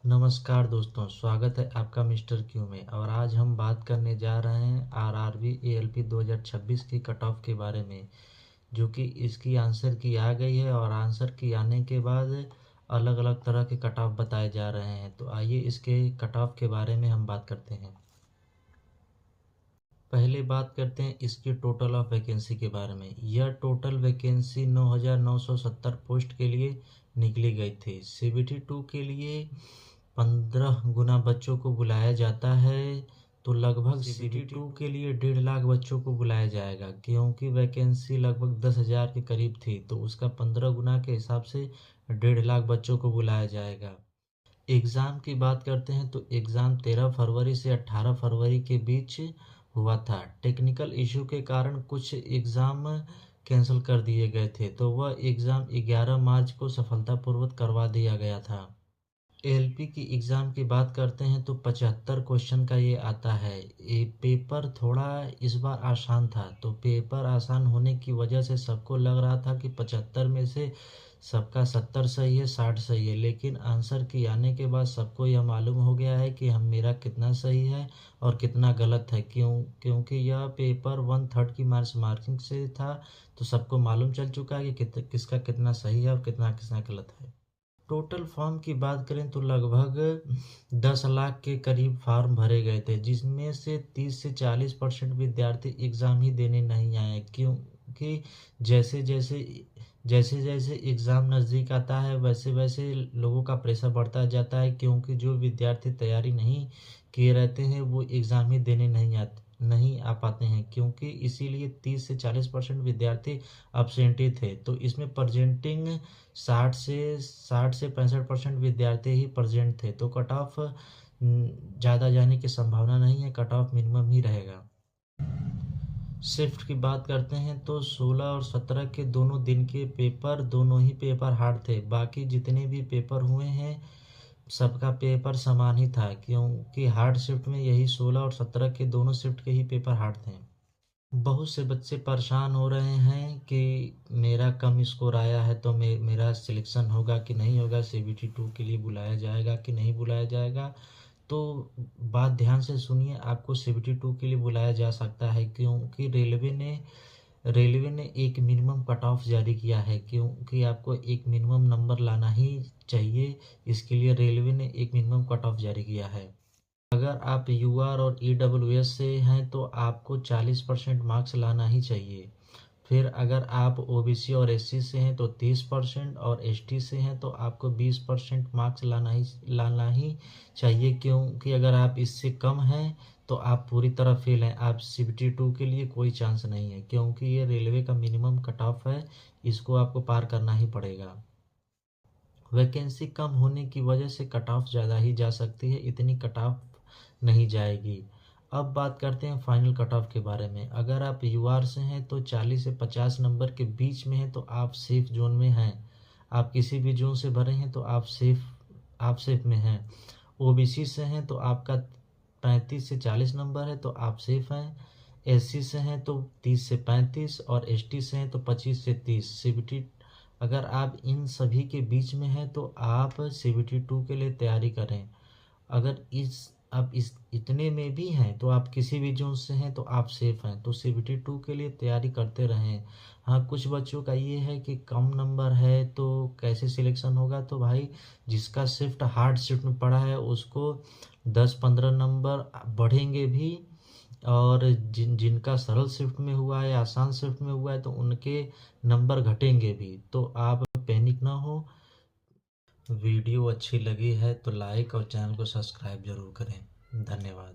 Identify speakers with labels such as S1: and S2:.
S1: नमस्कार दोस्तों, स्वागत है आपका मिस्टर क्यू में। और आज हम बात करने जा रहे हैं आरआरबी एएलपी 2026 की कट ऑफ के बारे में, जो कि इसकी आंसर की आ गई है। और आंसर की आने के बाद अलग अलग तरह के कट ऑफ बताए जा रहे हैं। तो आइए इसके कट ऑफ के बारे में हम बात करते हैं। पहले बात करते हैं इसकी टोटल ऑफ वैकेंसी के बारे में। यह टोटल वैकेंसी 9,970 पोस्ट के लिए निकली गई थी। सीबीटी 2 के लिए 15 गुना बच्चों को बुलाया जाता है, तो लगभग सीबीटी 2 के लिए 1.5 लाख बच्चों को बुलाया जाएगा, क्योंकि वैकेंसी लगभग 10,000 के करीब थी। तो उसका 15 गुना के हिसाब से 1.5 लाख बच्चों को बुलाया जाएगा। एग्ज़ाम की बात करते हैं तो एग्ज़ाम 13 फरवरी से 18 फरवरी के बीच हुआ था। टेक्निकल इशू के कारण कुछ एग्ज़ाम कैंसिल कर दिए गए थे, तो वह एग्ज़ाम 11 मार्च को सफलतापूर्वक करवा दिया गया था। एलपी की एग्ज़ाम की बात करते हैं तो 75 क्वेश्चन का ये आता है। ये पेपर थोड़ा इस बार आसान था, तो पेपर आसान होने की वजह से सबको लग रहा था कि 75 में से सबका 70 सही है, 60 सही है। लेकिन आंसर की आने के बाद सबको यह मालूम हो गया है कि मेरा कितना सही है और कितना गलत है। क्योंकि यह पेपर 1/3 की मार्किंग से था, तो सबको मालूम चल चुका है कि किसका कितना सही है और कितना किसका गलत है। टोटल फॉर्म की बात करें तो लगभग 10 लाख के करीब फॉर्म भरे गए थे, जिसमें से 30 से 40% विद्यार्थी एग्ज़ाम ही देने नहीं आए। क्योंकि जैसे जैसे एग्ज़ाम नज़दीक आता है, वैसे वैसे लोगों का प्रेशर बढ़ता जाता है। क्योंकि जो विद्यार्थी तैयारी नहीं किए रहते हैं वो एग्ज़ाम ही देने नहीं आ पाते हैं। क्योंकि इसीलिए 30 से 40% विद्यार्थी अब्सेंटी थे। तो इसमें प्रेजेंटिंग 60 से 65% विद्यार्थी ही प्रेजेंट थे। तो कट ऑफ ज़्यादा जाने की संभावना नहीं है, कट ऑफ मिनिमम ही रहेगा। शिफ्ट की बात करते हैं तो 16 और 17 के दोनों दिन के पेपर, दोनों ही पेपर हार्ड थे। बाकी जितने भी पेपर हुए हैं सबका पेपर समान ही था, क्योंकि हार्ड शिफ्ट में यही 16 और 17 के दोनों शिफ्ट के ही पेपर हार्ड थे। बहुत से बच्चे परेशान हो रहे हैं कि मेरा कम स्कोर आया है तो मेरा सिलेक्शन होगा कि नहीं होगा, सीबीटी 2 के लिए बुलाया जाएगा कि नहीं बुलाया जाएगा। तो बात ध्यान से सुनिए, आपको सीबीटी 2 के लिए बुलाया जा सकता है, क्योंकि रेलवे ने एक मिनिमम कट ऑफ जारी किया है। क्योंकि आपको एक मिनिमम नंबर लाना ही चाहिए, इसके लिए रेलवे ने एक मिनिमम कट ऑफ जारी किया है। अगर आप यूआर और ईडब्ल्यूएस से हैं तो आपको 40% मार्क्स लाना ही चाहिए। फिर अगर आप ओबीसी और एससी से हैं तो 30%, और एसटी से हैं तो आपको 20% मार्क्स लाना ही चाहिए। क्योंकि अगर आप इससे कम हैं तो आप पूरी तरह फेल हैं। आप सीबीटी 2 के लिए कोई चांस नहीं है, क्योंकि ये रेलवे का मिनिमम कट ऑफ है, इसको आपको पार करना ही पड़ेगा। वैकेंसी कम होने की वजह से कट ऑफ ज़्यादा ही जा सकती है, इतनी कट ऑफ नहीं जाएगी। अब बात करते हैं फाइनल कट ऑफ के बारे में। अगर आप यूआर से हैं तो 40 से 50 नंबर के बीच में हैं तो आप सेफ जोन में हैं। आप किसी भी जोन से भरे हैं तो आप सेफ में हैं। ओबीसी से हैं तो आपका 35 से 40 नंबर है तो आप सेफ हैं। एससी से हैं तो 30 से 35, और एसटी से हैं तो 25 से 30। सीबीटी अगर आप इन सभी के बीच में हैं तो आप सीबीटी 2 के लिए तैयारी करें। अगर आप इस इतने में भी हैं तो आप किसी भी जोन से हैं तो आप सेफ हैं। तो सीबीटी 2 के लिए तैयारी करते रहें। हाँ, कुछ बच्चों का ये है कि कम नंबर है तो कैसे सिलेक्शन होगा। तो भाई, जिसका शिफ्ट हार्ड शिफ्ट में पड़ा है उसको 10-15 नंबर बढ़ेंगे भी, और जिनका सरल शिफ्ट में हुआ है, आसान शिफ्ट में हुआ है, तो उनके नंबर घटेंगे भी। तो आप पैनिक ना हो। वीडियो अच्छी लगी है तो लाइक और चैनल को सब्सक्राइब जरूर करें। धन्यवाद।